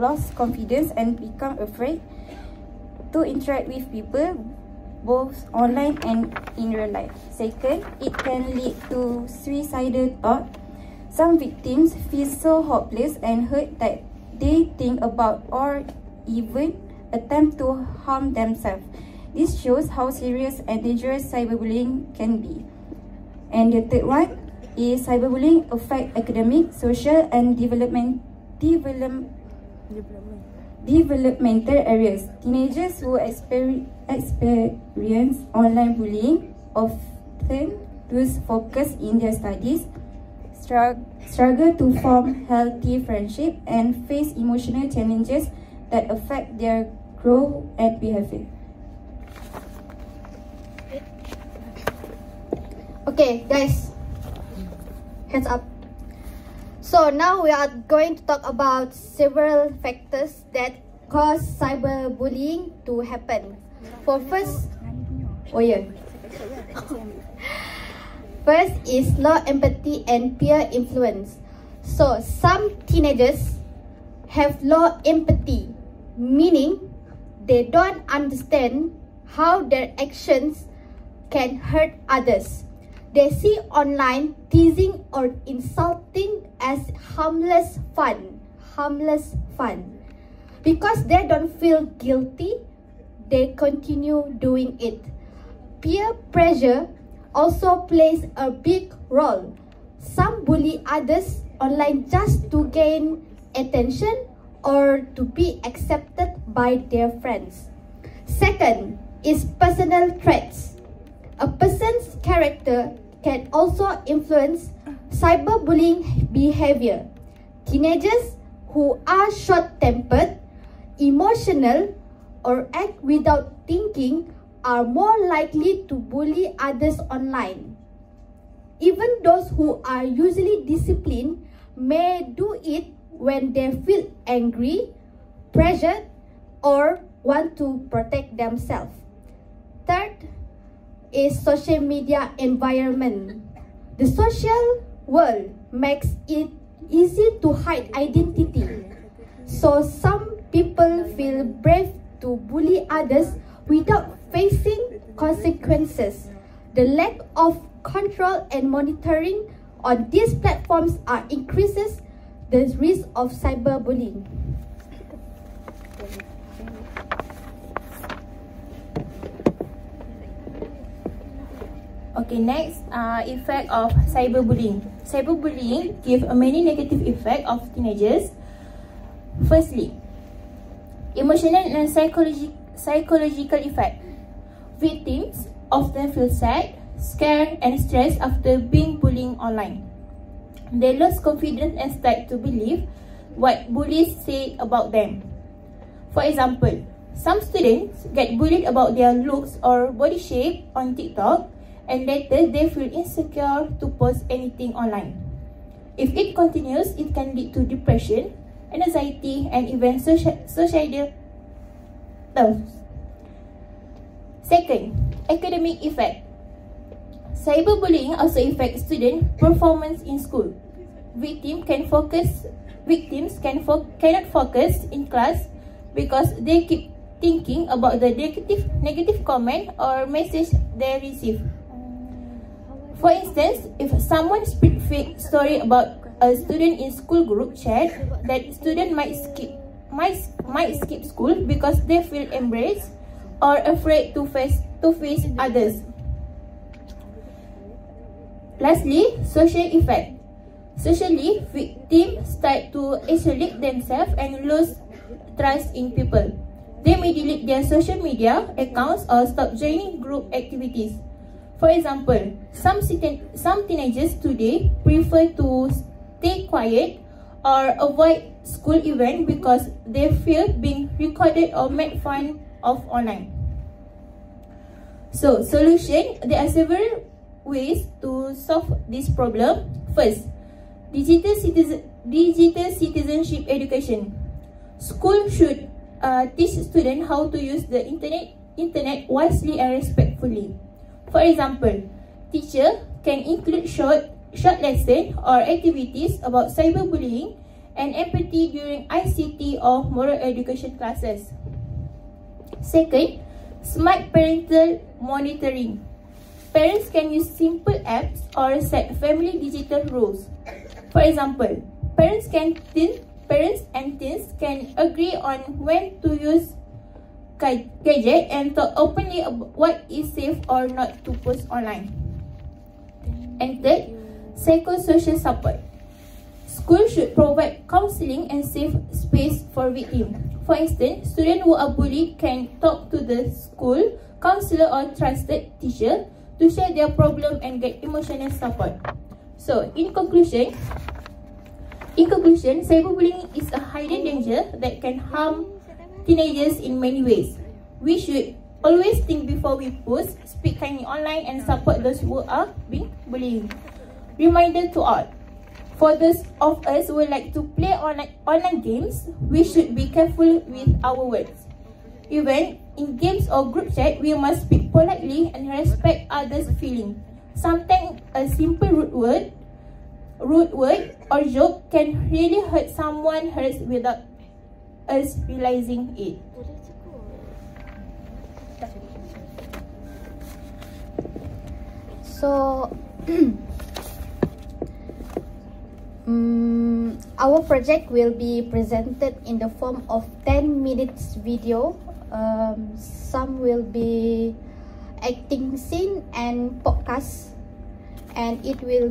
lose confidence and become afraid to interact with people, both online and in real life. Second, it can lead to suicidal thought. Some victims feel so hopeless and hurt that they think about or even attempt to harm themselves. This shows how serious and dangerous cyberbullying can be. And the third one is cyberbullying affect academic, social, and developmental areas. Teenagers who experience online bullying often lose focus in their studies, struggle to form healthy friendship, and face emotional challenges that affect their growth and behavior. Okay, guys, hands up. So now we are going to talk about several factors that cause cyberbullying to happen. First is low empathy and peer influence. So some teenagers have low empathy, meaning they don't understand how their actions can hurt others. They see online teasing or insulting as harmless fun. Because they don't feel guilty, they continue doing it. Peer pressure also plays a big role. Some bully others online just to gain attention or to be accepted by their friends. Second is personal traits. A person's character can also influence cyberbullying behavior. Teenagers who are short-tempered, emotional, or act without thinking are more likely to bully others online. Even those who are usually disciplined may do it when they feel angry, pressured, or want to protect themselves. Third is social media environment. The social world makes it easy to hide identity. So some people feel brave to bully others without facing consequences. The lack of control and monitoring on these platforms increases the risk of cyberbullying. Okay, next, effect of cyberbullying. Cyberbullying gives a many negative effect of teenagers. Firstly, emotional and psychological effect. Victims often feel sad, scared, and stressed after being bullied online. They lose confidence and start to believe what bullies say about them. For example, some students get bullied about their looks or body shape on TikTok, and later they feel insecure to post anything online. If it continues, it can lead to depression, anxiety, and even suicidal thoughts. Second, academic effect. Cyberbullying also affects student performance in school. Victims cannot focus in class because they keep thinking about the negative comment or message they receive. For instance, if someone spreads fake story about a student in school group chat, that student might skip school because they feel embarrassed or afraid to face others. Lastly, social effect. Socially, victims start to isolate themselves and lose trust in people. They may delete their social media accounts or stop joining group activities. For example, some teenagers today prefer to stay quiet or avoid school events because they fear being recorded or made fun of online. So, solution, there are several ways to solve this problem. First, digital citizenship education. School should teach students how to use the internet wisely and respectfully. For example, teacher can include short lessons or activities about cyberbullying and empathy during ICT or moral education classes. Second, smart parental monitoring. Parents can use simple apps or set family digital rules. For example, parents and teens can agree on when to use gadget and talk openly about what is safe or not to post online. And third, psychosocial support. Schools should provide counseling and safe space for victims. For instance, students who are bullied can talk to the school counselor or trusted teacher to share their problem and get emotional support. So, in conclusion, cyberbullying is a hidden danger that can harm teenagers in many ways. We should always think before we post, speak kindly online, and support those who are being bullied. Reminder to all. For those of us who like to play online games, we should be careful with our words. Even in games or group chat, we must speak politely and respect others' feelings. Sometimes a simple rude word or joke can really hurt someone without us realizing it. So, our project will be presented in the form of 10 minutes video. Some will be acting scene and podcast, and it will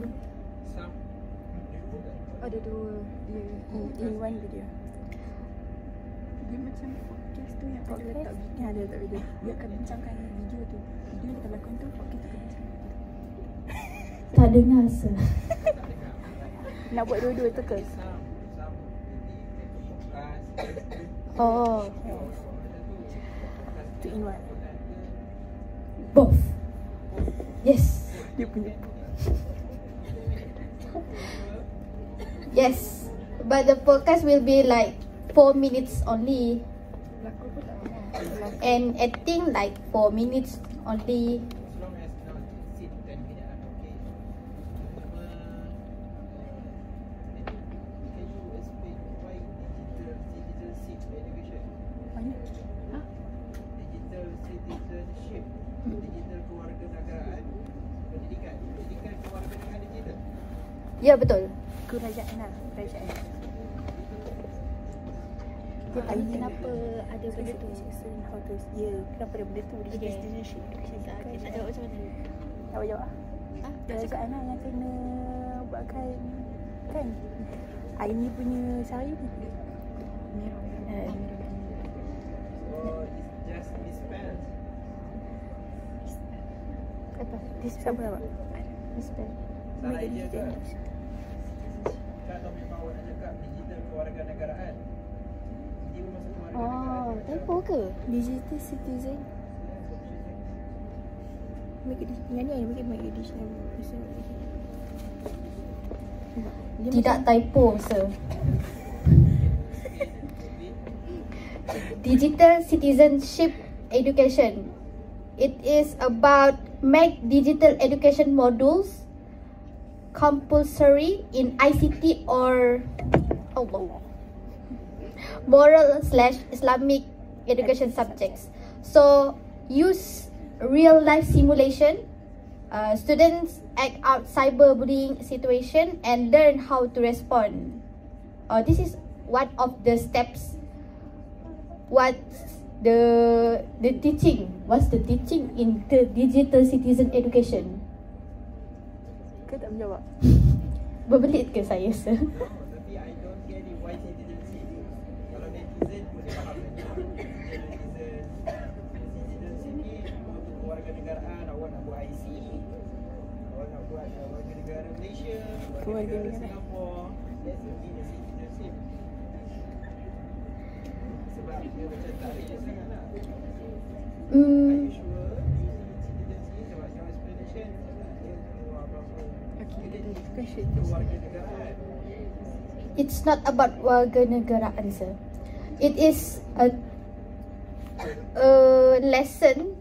ada dua in one video. Dia macam podcast tu yang ada letak video. Yang ada letak video. Dia akan bincangkan video tu. Video yang kita lakukan tu podcast akan bincang. tak dengar sir. Nak buat dua-dua tu ke? Oh, Two in one. both. Yes. Dia punya. Yes, but the podcast will be like 4 minutes only, Laku pun tak mahu. and acting like 4 minutes only. Ya, betul. Kerajaan lah, kerajaan. Dia tak kenapa ada benda tu. How to, kenapa ada benda tu? Dia jadi citizenship. Ada macam mana? Awak jawab lah. Kerajaan lah yang kena buatkan, kan? Ini punya saya ni. Apa? Siapa awak? Dispel. Salah je ke? Kalau memang awak nak cakap digital kewarganegaraan, dia masuk kewarganegaraan. typo ke? Digital citizen. Make it digital. Tidak typo, sir. Digital citizenship education. It is about make digital education modules compulsory in ICT or moral/Islamic education subjects. So use real life simulation. Students act out cyberbullying situation and learn how to respond. This is one of the steps. What's the teaching? What's the teaching in the digital citizen education? Kau tak menjawab? Berbelit ke saya, sir? Tapi I don't get it, why citizenship? Kalau netizen boleh faham. Citizenship ni untuk kewarganegaraan. Awak nak buat IC, awak nak buat warga negara Malaysia, warga negara Singapura. That's the citizenship. Sebab dia macam tak real sangat lah. Are you sure? Citizenship sebab your explanation dia keluar berapa. Kewarganegaraan. It's not about warganegaraan, sir. It is a lesson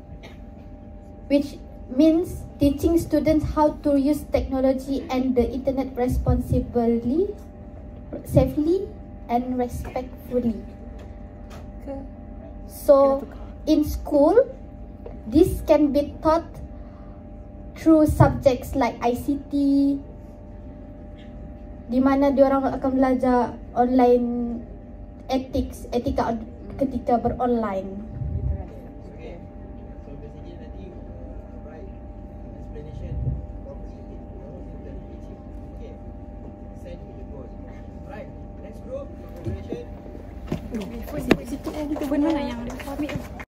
which means teaching students how to use technology and the internet responsibly, safely, and respectfully. So in school, this can be taught through subjects like ICT, di mana diorang akan belajar online etika ketika beronline. Okay. So basically nanti write explanation of it. Okay. Send to the boss. Right. Next group. Congratulations. Situ kita benar yang ambil tu.